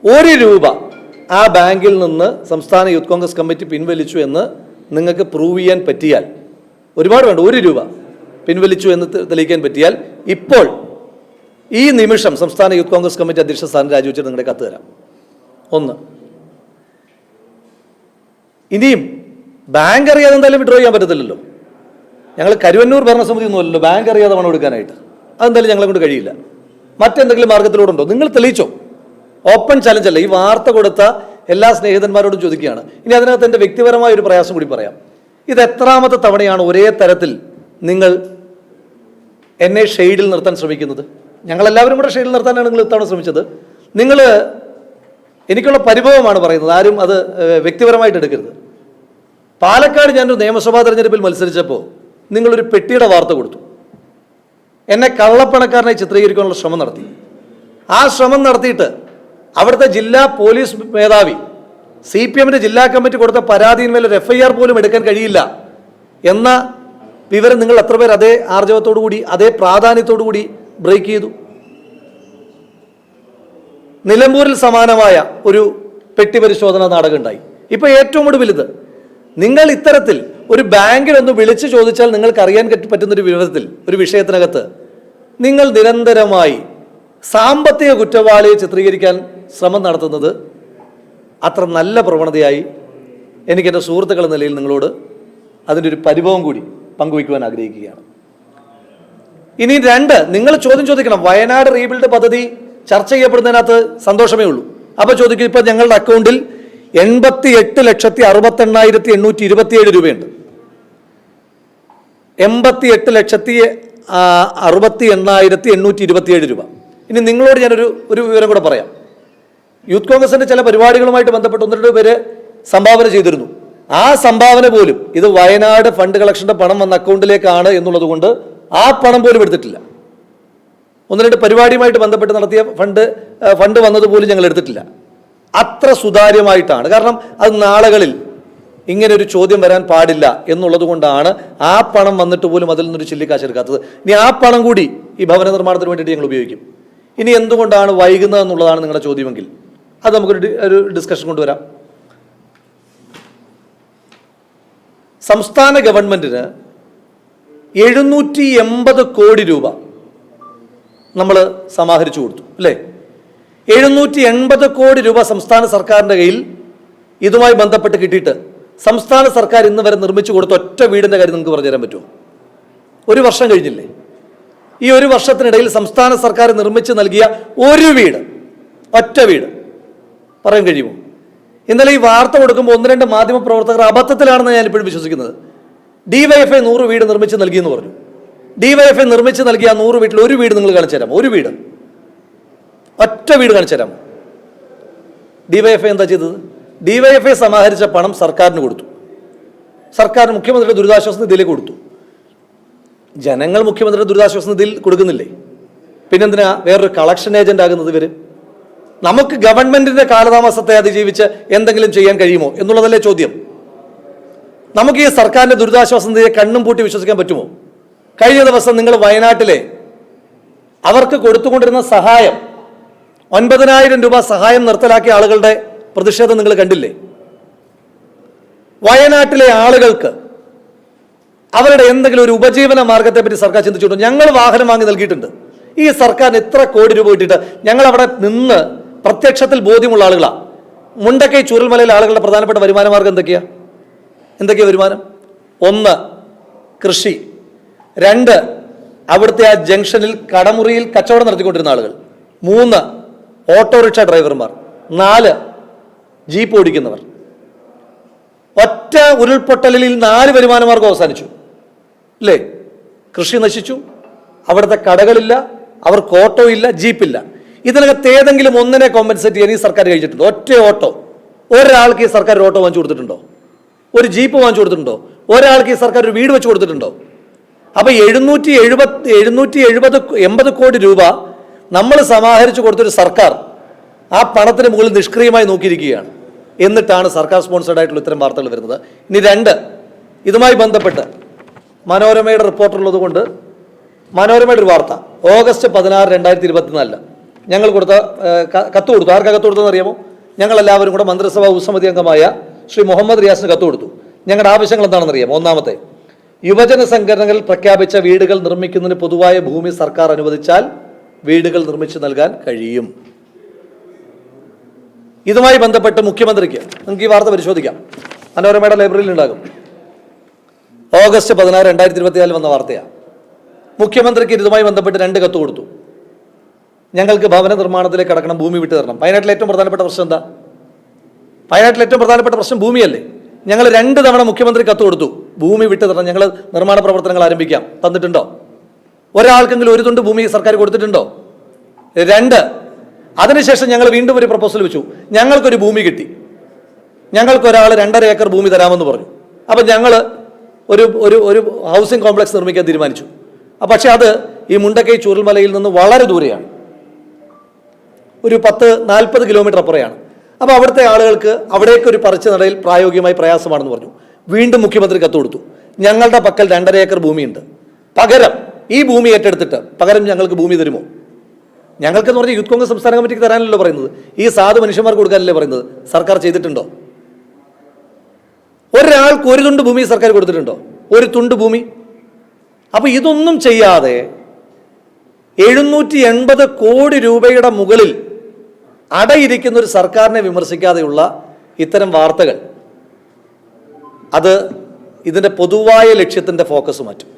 1 രൂപ ആ ബാങ്കിൽ നിന്ന് സംസ്ഥാന യൂത്ത് കോൺഗ്രസ് കമ്മിറ്റി പിൻവലിച്ചു എന്ന് നിങ്ങൾക്ക് പ്രൂവ് ചെയ്യാൻ പറ്റിയാൽ, ഒരുപാട് വേണ്ട, 1 രൂപ പിൻവലിച്ചു എന്ന് തെളിയിക്കാൻ പറ്റിയാൽ ഇപ്പോൾ ഈ നിമിഷം സംസ്ഥാന യൂത്ത് കോൺഗ്രസ് കമ്മിറ്റി അധ്യക്ഷ സ്ഥാനം രാജിവെച്ചിട്ട് നിങ്ങളുടെ കത്ത് തരാം. 1. ഇനിയും ബാങ്ക് അറിയാതെ എന്തായാലും വിഡ്രോ ചെയ്യാൻ പറ്റത്തില്ലല്ലോ. ഞങ്ങൾ കരുവന്നൂർ ഭരണസമിതി ഒന്നുമല്ലല്ലോ ബാങ്ക് അറിയാതെ പണം എടുക്കാനായിട്ട്. അതെന്തായാലും ഞങ്ങളെ കൊണ്ട് കഴിയില്ല. മറ്റെന്തെങ്കിലും മാർഗത്തിലൂടെ ഉണ്ടോ? നിങ്ങൾ തെളിയിച്ചോ. ഓപ്പൺ ചലഞ്ച് അല്ല. ഈ വാർത്ത കൊടുത്ത എല്ലാ സ്നേഹിതന്മാരോടും ചോദിക്കുകയാണ്. ഇനി അതിനകത്ത് എൻ്റെ വ്യക്തിപരമായ ഒരു പ്രയാസം കൂടി പറയാം. ഇത് എത്രാമത്തെ തവണയാണ് ഒരേ തരത്തിൽ നിങ്ങൾ എന്നെ ഷെയ്ഡിൽ നിർത്താൻ ശ്രമിക്കുന്നത്? ഞങ്ങളെല്ലാവരും കൂടെ ഷെയ്ഡിൽ നിർത്താനാണ് നിങ്ങൾ ഇത്തവണ ശ്രമിച്ചത്. നിങ്ങൾ എനിക്കുള്ള പരിഭവമാണ് പറയുന്നത്, ആരും അത് വ്യക്തിപരമായിട്ട് എടുക്കരുത്. പാലക്കാട് ഞാനൊരു നിയമസഭാ തെരഞ്ഞെടുപ്പിൽ മത്സരിച്ചപ്പോൾ നിങ്ങളൊരു പെട്ടിയുടെ വാർത്ത കൊടുത്തു. എന്നെ കള്ളപ്പണക്കാരനായി ചിത്രീകരിക്കാനുള്ള ശ്രമം നടത്തി. ആ ശ്രമം നടത്തിയിട്ട് അവിടുത്തെ ജില്ലാ പോലീസ് മേധാവി CPM ജില്ലാ കമ്മിറ്റി കൊടുത്ത പരാതിയിന്മേൽ ഒരു FIR പോലും എടുക്കാൻ കഴിയില്ല എന്ന വിവരം നിങ്ങൾ എത്ര പേർ അതേ ആർജവത്തോടു കൂടി അതേ പ്രാധാന്യത്തോടു കൂടി ബ്രേക്ക് ചെയ്തു? നിലമ്പൂരിൽ സമാനമായ ഒരു പെട്ടി പരിശോധന നാടകം ഉണ്ടായി. ഇപ്പൊ ഏറ്റവും ഒടുവിൽ ഇത് നിങ്ങൾ ഇത്തരത്തിൽ ഒരു ബാങ്കിലൊന്ന് വിളിച്ചു ചോദിച്ചാൽ നിങ്ങൾക്ക് അറിയാൻ പറ്റുന്നൊരു വിവരത്തിൽ ഒരു വിഷയത്തിനകത്ത് നിങ്ങൾ നിരന്തരമായി സാമ്പത്തിക കുറ്റവാളിയെ ചിത്രീകരിക്കാൻ ശ്രമം നടത്തുന്നത് അത്ര നല്ല പ്രവണതയായി എനിക്ക് എൻ്റെ സുഹൃത്തുക്കൾ എന്ന നിലയിൽ നിങ്ങളോട് അതിൻ്റെ ഒരു പരിഭവം കൂടി പങ്കുവയ്ക്കുവാൻ ആഗ്രഹിക്കുകയാണ്. ഇനി 2, നിങ്ങൾ ചോദ്യം ചോദിക്കണം. വയനാട് റീബിൽഡ് പദ്ധതി ചർച്ച ചെയ്യപ്പെടുന്നതിനകത്ത് സന്തോഷമേ ഉള്ളൂ. അപ്പോൾ ചോദിക്കും, ഇപ്പം ഞങ്ങളുടെ അക്കൗണ്ടിൽ 88,68,827 രൂപയുണ്ട്. 88,68,827 രൂപ. ഇനി നിങ്ങളോട് ഞാനൊരു വിവരം കൂടെ പറയാം. യൂത്ത് കോൺഗ്രസിന്റെ ചില പരിപാടികളുമായിട്ട് ബന്ധപ്പെട്ട് 1-2 പേര് സംഭാവന ചെയ്തിരുന്നു. ആ സംഭാവന പോലും ഇത് വയനാട് ഫണ്ട് കളക്ഷന്റെ പണം വന്ന അക്കൗണ്ടിലേക്കാണ് എന്നുള്ളത് കൊണ്ട് ആ പണം പോലും എടുത്തിട്ടില്ല. 1-2 പരിപാടിയുമായിട്ട് ബന്ധപ്പെട്ട് നടത്തിയ ഫണ്ട് വന്നതുപോലും ഞങ്ങൾ എടുത്തിട്ടില്ല. അത്ര സുതാര്യമായിട്ടാണ്. കാരണം അത് നാളുകളിൽ ഇങ്ങനെ ഒരു ചോദ്യം വരാൻ പാടില്ല എന്നുള്ളത് കൊണ്ടാണ് ആ പണം വന്നിട്ട് പോലും അതിൽ നിന്നൊരു ചില്ലിക്കാശ് എടുക്കാത്തത്. ഇനി ആ പണം കൂടി ഈ ഭവന നിർമ്മാണത്തിന് വേണ്ടിയിട്ട് ഞങ്ങൾ ഉപയോഗിക്കും. ഇനി എന്തുകൊണ്ടാണ് വൈകുന്നത് എന്നുള്ളതാണ് നിങ്ങളുടെ ചോദ്യമെങ്കിൽ അത് നമുക്കൊരു ഡിസ്കഷൻ കൊണ്ടുവരാം. സംസ്ഥാന ഗവൺമെന്റിന് 780 കോടി രൂപ നമ്മൾ സമാഹരിച്ചു കൊടുത്തു, അല്ലേ? 780 കോടി രൂപ സംസ്ഥാന സർക്കാരിൻ്റെ കയ്യിൽ ഇതുമായി ബന്ധപ്പെട്ട് കിട്ടിയിട്ട് സംസ്ഥാന സർക്കാർ ഇന്ന് വരെ നിർമ്മിച്ചു കൊടുത്ത ഒറ്റ വീടിൻ്റെ കാര്യം നിങ്ങൾക്ക് പറഞ്ഞു തരാൻ പറ്റുമോ? 1 വർഷം കഴിഞ്ഞില്ലേ? ഈ 1 വർഷത്തിനിടയിൽ സംസ്ഥാന സർക്കാർ നിർമ്മിച്ച് നൽകിയ ഒരു വീട്, ഒറ്റ വീട് പറയാൻ കഴിയുമോ? ഇന്നലെ ഈ വാർത്ത കൊടുക്കുമ്പോൾ 1-2 മാധ്യമ പ്രവർത്തകർ അബദ്ധത്തിലാണെന്ന് ഞാൻ ഇപ്പോഴും വിശ്വസിക്കുന്നത്. DYFI 100 വീട് നിർമ്മിച്ച് നൽകിയെന്ന് പറഞ്ഞു. DYFI നിർമ്മിച്ച് നൽകിയ 100 വീട്ടിൽ ഒരു വീട് നിങ്ങൾ കാണിച്ചു തരാമോ? ഒരു വീട്, ഒറ്റ വീട് കാണിച്ചു തരാമോ? DYFI എന്താ ചെയ്തത്? DYFI സമാഹരിച്ച പണം സർക്കാരിന് കൊടുത്തു. സർക്കാർ മുഖ്യമന്ത്രിയുടെ ദുരിതാശ്വാസ നിധിയിലേക്ക് കൊടുത്തു. ജനങ്ങൾ മുഖ്യമന്ത്രിയുടെ ദുരിതാശ്വാസ നിധിയിൽ കൊടുക്കുന്നില്ലേ? പിന്നെന്തിനാ വേറൊരു കളക്ഷൻ ഏജന്റ് ആകുന്നത് ഇവര്? നമുക്ക് ഗവൺമെന്റിന്റെ കാലതാമസത്തെ അതിജീവിച്ച് എന്തെങ്കിലും ചെയ്യാൻ കഴിയുമോ എന്നുള്ളതല്ലേ ചോദ്യം. നമുക്ക് ഈ സർക്കാരിന്റെ ദുരിതാശ്വാസ നിധിയെ കണ്ണും പൂട്ടി വിശ്വസിക്കാൻ പറ്റുമോ? കഴിഞ്ഞ ദിവസം നിങ്ങൾ വയനാട്ടിലെ അവർക്ക് കൊടുത്തുകൊണ്ടിരുന്ന സഹായം 9,000 രൂപ സഹായം നിർത്തലാക്കിയ ആളുകളുടെ പ്രതിഷേധം നിങ്ങൾ കണ്ടില്ലേ? വയനാട്ടിലെ ആളുകൾക്ക് അവരുടെ എന്തെങ്കിലും ഒരു ഉപജീവന മാർഗത്തെ പറ്റി സർക്കാർ ചിന്തിച്ചിട്ടുണ്ടോ? ഞങ്ങൾ വാഹനം വാങ്ങി നൽകിയിട്ടുണ്ട്. ഈ സർക്കാരിന് എത്ര കോടി രൂപ ഇട്ടിട്ട് ഞങ്ങൾ അവിടെ നിന്ന് പ്രത്യക്ഷത്തിൽ ബോധ്യമുള്ള ആളുകളാണ്. മുണ്ടക്കൈ ചൂരൽമലയിലെ ആളുകളുടെ പ്രധാനപ്പെട്ട വരുമാന മാർഗം എന്തൊക്കെയാ വരുമാനം? 1, കൃഷി. 2, അവിടുത്തെ ആ ജംഗ്ഷനിൽ കടമുറിയിൽ കച്ചവടം നടത്തിക്കൊണ്ടിരുന്ന ആളുകൾ. 3, ഓട്ടോറിക്ഷ ഡ്രൈവർമാർ. 4, ജീപ്പ് ഓടിക്കുന്നവർ. ഒറ്റ ഉരുൾപൊട്ടലിൽ 4 വരുമാന മാർഗം അവസാനിച്ചു, അല്ലേ? കൃഷി നശിച്ചു, അവിടുത്തെ കടകളില്ല, അവർക്ക് ഓട്ടോ ഇല്ല, ജീപ്പില്ല. ഇതിനകത്ത് ഏതെങ്കിലും ഒന്നിനെ കോമ്പൻസേറ്റ് ചെയ്യാൻ ഈ സർക്കാർ കഴിച്ചിട്ടുണ്ടോ? ഒറ്റ ഓട്ടോ ഒരാൾക്ക് ഈ സർക്കാർ ഒരു ഓട്ടോ വാങ്ങിച്ചു കൊടുത്തിട്ടുണ്ടോ? ഒരു ജീപ്പ് വാങ്ങിച്ചു കൊടുത്തിട്ടുണ്ടോ? ഒരാൾക്ക് ഈ സർക്കാർ ഒരു വീട് വെച്ച് കൊടുത്തിട്ടുണ്ടോ? അപ്പൊ 780 കോടി രൂപ നമ്മൾ സമാഹരിച്ചു കൊടുത്തൊരു സർക്കാർ ആ പണത്തിന് മുകളിൽ നിഷ്ക്രിയമായി നോക്കിയിരിക്കുകയാണ്. എന്നിട്ടാണ് സർക്കാർ സ്പോൺസേഡ് ആയിട്ടുള്ള ഇത്തരം വാർത്തകൾ വരുന്നത്. ഇനി 2, ഇതുമായി ബന്ധപ്പെട്ട് മനോരമയുടെ റിപ്പോർട്ടുള്ളത് കൊണ്ട് മനോരമയുടെ ഒരു വാർത്ത, August 16, 2024 ഞങ്ങൾ കൊടുത്ത കത്ത് കൊടുത്തു. ആർക്കാ കത്ത് കൊടുത്തതെന്ന് അറിയാമോ? ഞങ്ങളെല്ലാവരും കൂടെ മന്ത്രിസഭാ ഉപസമിതി അംഗമായ ശ്രീ മുഹമ്മദ് റിയാസിന് കത്ത് കൊടുത്തു. ഞങ്ങളുടെ ആവശ്യങ്ങൾ എന്താണെന്ന് അറിയാമോ? ഒന്നാമത്തെ, യുവജന സംഘടനകൾ പ്രഖ്യാപിച്ച വീടുകൾ നിർമ്മിക്കുന്നതിന് പൊതുവായ ഭൂമി സർക്കാർ അനുവദിച്ചാൽ വീടുകൾ നിർമ്മിച്ചു നൽകാൻ കഴിയും. ഇതുമായി ബന്ധപ്പെട്ട് മുഖ്യമന്ത്രിക്ക് നിങ്ങൾക്ക് ഈ വാർത്ത പരിശോധിക്കാം, മനോരമയുടെ ലൈബ്രറിയിൽ ഉണ്ടാകും. ഓഗസ്റ്റ് 16, 2024 വന്ന വാർത്തയാണ്. മുഖ്യമന്ത്രിക്ക് ഇതുമായി ബന്ധപ്പെട്ട് 2 കത്ത് കൊടുത്തു. ഞങ്ങൾക്ക് ഭവന നിർമ്മാണത്തിലേക്ക് കടക്കണം, ഭൂമി വിട്ടു തരണം. വയനാട്ടിലെ ഏറ്റവും പ്രധാനപ്പെട്ട പ്രശ്നം എന്താ? വയനാട്ടിലെ ഏറ്റവും പ്രധാനപ്പെട്ട പ്രശ്നം ഭൂമിയല്ലേ? ഞങ്ങൾ 2 തവണ മുഖ്യമന്ത്രി കത്ത് കൊടുത്തു, ഭൂമി വിട്ടു തരണം, ഞങ്ങൾ നിർമ്മാണ പ്രവർത്തനങ്ങൾ ആരംഭിക്കാം. തന്നിട്ടുണ്ടോ? ഒരാൾക്കെങ്കിലും ഒരു തുണ്ട് ഭൂമി സർക്കാർ കൊടുത്തിട്ടുണ്ടോ? 2. അതിനുശേഷം ഞങ്ങൾ വീണ്ടും ഒരു പ്രപ്പോസൽ വെച്ചു. ഞങ്ങൾക്കൊരു ഭൂമി കിട്ടി, ഞങ്ങൾക്കൊരാൾ 2.5 ഏക്കർ ഭൂമി തരാമെന്ന് പറഞ്ഞു. അപ്പം ഞങ്ങൾ ഒരു ഒരു ഒരു ഹൗസിംഗ് കോംപ്ലക്സ് നിർമ്മിക്കാൻ തീരുമാനിച്ചു. പക്ഷേ അത് ഈ മുണ്ടക്കൈ ചൂരൽമലയിൽ നിന്ന് വളരെ ദൂരെയാണ്, ഒരു 10-40 കിലോമീറ്റർ അപ്പുറയാണ്. അപ്പോൾ അവിടുത്തെ ആളുകൾക്ക് അവിടേക്ക് ഒരു പറിച്ചു നടയിൽ പ്രായോഗികമായി പ്രയാസമാണെന്ന് പറഞ്ഞു. വീണ്ടും മുഖ്യമന്ത്രി കത്ത് കൊടുത്തു, ഞങ്ങളുടെ പക്കൽ 2.5 ഏക്കർ ഭൂമിയുണ്ട്, പകരം ഈ ഭൂമി ഏറ്റെടുത്തിട്ട് പകരം ഞങ്ങൾക്ക് ഭൂമി തരുമോ? ഞങ്ങൾക്കെന്ന് പറഞ്ഞാൽ യൂത്ത് കോൺഗ്രസ് സംസ്ഥാന കമ്മിറ്റിക്ക് തരാനല്ലോ പറയുന്നത്, ഈ സാധു മനുഷ്യന്മാർക്ക് കൊടുക്കാനല്ലേ പറയുന്നത്. സർക്കാർ ചെയ്തിട്ടുണ്ടോ? ഒരാൾക്ക് ഒരു തുണ്ട് ഭൂമി സർക്കാർ കൊടുത്തിട്ടുണ്ടോ? ഒരു തുണ്ട് ഭൂമി. അപ്പോൾ ഇതൊന്നും ചെയ്യാതെ 780 കോടി രൂപയുടെ മുകളിൽ അടയിരിക്കുന്ന ഒരു സർക്കാരിനെ വിമർശിക്കാതെയുള്ള ഇത്തരം വാർത്തകൾ അത് ഇതിൻ്റെ പൊതുവായ ലക്ഷ്യത്തിൻ്റെ ഫോക്കസ് മാറ്റും.